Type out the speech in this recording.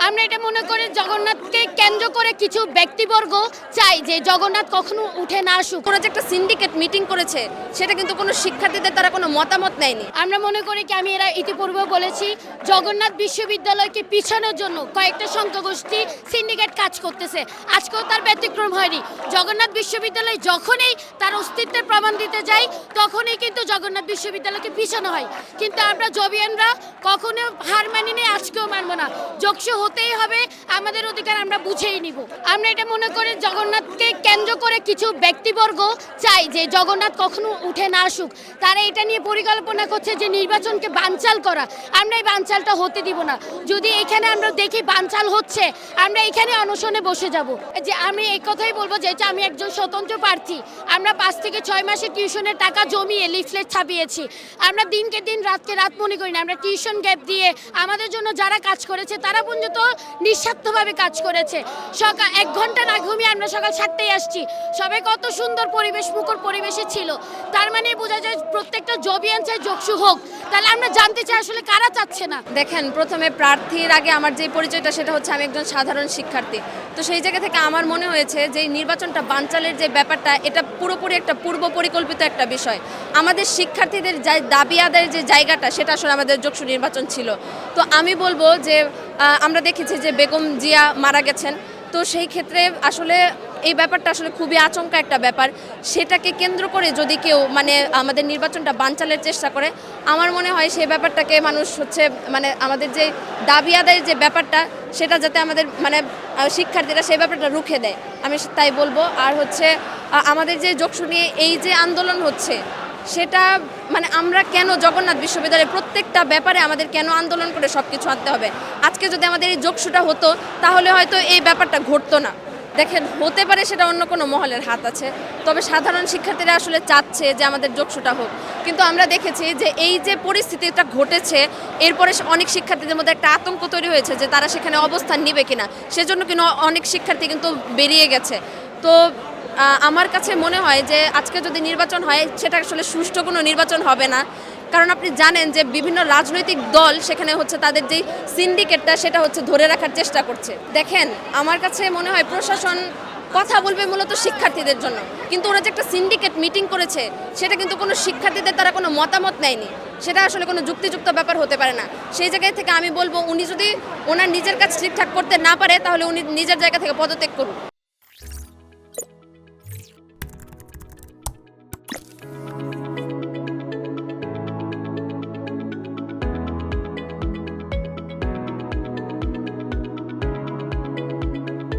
আমরা এটা মনে করি জগন্নাথকে কেন্দ্র করে কিছু ব্যক্তিবর্গ চাই যে জগন্নাথ কখনো উঠে না আসুক। কোনো যে একটা সিন্ডিকেট মিটিং করেছে সেটা কিন্তু কোনো শিক্ষার্থীদের তারা কোনো মতামত নেয়নি। আমরা মনে করি কি আমি এরা ইতিপূর্বে বলেছি জগন্নাথ বিশ্ববিদ্যালয়কে পিছানোর জন্য কয়েকটা সংখ্যাগোষ্ঠী সিন্ডিকেট কাজ করতেছে, আজকেও তার ব্যতিক্রম হয়নি। জগন্নাথ বিশ্ববিদ্যালয় যখনই তার অস্তিত্বের প্রমাণ দিতে যায় তখনই কিন্তু জগন্নাথ বিশ্ববিদ্যালয়কে পিছানো হয়, কিন্তু আমরা জবিয়ানরা কখনো হার মানিনি, আজকেও মানব না। যোগসু হতেই হবে, আমাদের অধিকার আমরা বুঝেই নিব। আমরা এটা মনে করি জগন্নাথকে কেন্দ্র করে কিছু ব্যক্তিবর্গ চাই যে জগন্নাথ কখনো উঠে না আসুক। তারা এটা নিয়ে পরিকল্পনা করছে যে নির্বাচনকে বানচাল করা। আমরা এই বানচালটা হতে দিব না। যদি এখানে আমরা দেখি বানচাল হচ্ছে, আমরা এখানে অনশনে বসে যাব। যে আমি এই কথাই বলবো যে আমি একজন স্বতন্ত্র প্রার্থী। আমরা 5 থেকে 6 মাসের টিউশনের টাকা জমিয়ে লিফলেট ছাপিয়েছি। আমরা দিনকে দিন রাতকে রাত মনে করি না। আমরা টিউশন গ্যাপ দিয়ে আমাদের জন্য যারা কাজ করেছে তারা পর্যন্ত নিঃস্বার্থভাবে কাজ করেছে। সকাল 1 ঘন্টা না ঘুমিয়ে আমরা সকাল 7টায় আসছি। সবাই কত সুন্দর পরিবেশ, মুখর পরিবেশে ছিল। তার মানে বোঝা যায় প্রত্যেকটা জবিয়ান চাই যোগসু হোক। তাহলে আমরা জানতে চাই আসলে কারা চাচ্ছে না। দেখেন, প্রথমে প্রার্থীর আগে আমার যে পরিচয়টা সেটা হচ্ছে আমি একজন সাধারণ শিক্ষার্থী। তো সেই জায়গা থেকে আমার মনে হয়েছে যে এই নির্বাচনটা বানচালের যে ব্যাপারটা, এটা পুরোপুরি একটা পূর্ব পরিকল্পিত একটা বিষয়। আমাদের শিক্ষার্থীদের যে দাবি আদায়ের যে জায়গাটা সেটা আসলে আমাদের যোগসু নির্বাচন ছিল। তো আমি বলবো যে আমরা দেখেছি যে বেগম জিয়া মারা গেছেন। তো সেই ক্ষেত্রে আসলে এই ব্যাপারটা আসলে খুবই আচমকা একটা ব্যাপার। সেটাকে কেন্দ্র করে যদি কেউ আমাদের নির্বাচনটা বানচালের চেষ্টা করে, আমার মনে হয় সেই ব্যাপারটাকে মানুষ আমাদের যে দাবি আদায়ের যে ব্যাপারটা সেটা যাতে আমাদের শিক্ষার্থীরা সেই ব্যাপারটা রুখে দেয়, আমি তাই বলবো। আর হচ্ছে আমাদের যে যোগসু নিয়ে এই যে আন্দোলন হচ্ছে সেটা আমরা কেন জগন্নাথ বিশ্ববিদ্যালয়ের প্রত্যেকটা ব্যাপারে আমাদের কেন আন্দোলন করে সব কিছু আনতে হবে? আজকে যদি আমাদের এই যোগসুটা হতো তাহলে হয়তো এই ব্যাপারটা ঘটতো না। দেখেন, হতে পারে সেটা অন্য কোনো মহলের হাত আছে, তবে সাধারণ শিক্ষার্থীরা আসলে চাচ্ছে যে আমাদের যোগসুটা হোক। কিন্তু আমরা দেখেছি যে এই যে পরিস্থিতিটা ঘটেছে এরপরে অনেক শিক্ষার্থীদের মধ্যে একটা আতঙ্ক তৈরি হয়েছে যে তারা সেখানে অবস্থান নেবে কিনা, সেজন্য কিন্তু অনেক শিক্ষার্থী কিন্তু বেরিয়ে গেছে। তো আমার কাছে মনে হয় যে আজকে যদি নির্বাচন হয় সেটা আসলে সুষ্ঠু কোনো নির্বাচন হবে না। কারণ আপনি জানেন যে বিভিন্ন রাজনৈতিক দল সেখানে হচ্ছে তাদের যেই সিন্ডিকেটটা সেটা হচ্ছে ধরে রাখার চেষ্টা করছে। দেখেন, আমার কাছে মনে হয় প্রশাসন কথা বলবে মূলত শিক্ষার্থীদের জন্য, কিন্তু ওরা যে একটা সিন্ডিকেট মিটিং করেছে সেটা কিন্তু কোনো শিক্ষার্থীদের তারা কোনো মতামত নেয়নি। সেটা আসলে কোনো যুক্তিযুক্ত ব্যাপার হতে পারে না। সেই জায়গায় থেকে আমি বলবো উনি যদি ওনার নিজের কাজ ঠিকঠাক করতে না পারে তাহলে উনি নিজের জায়গা থেকে পদত্যাগ করুন।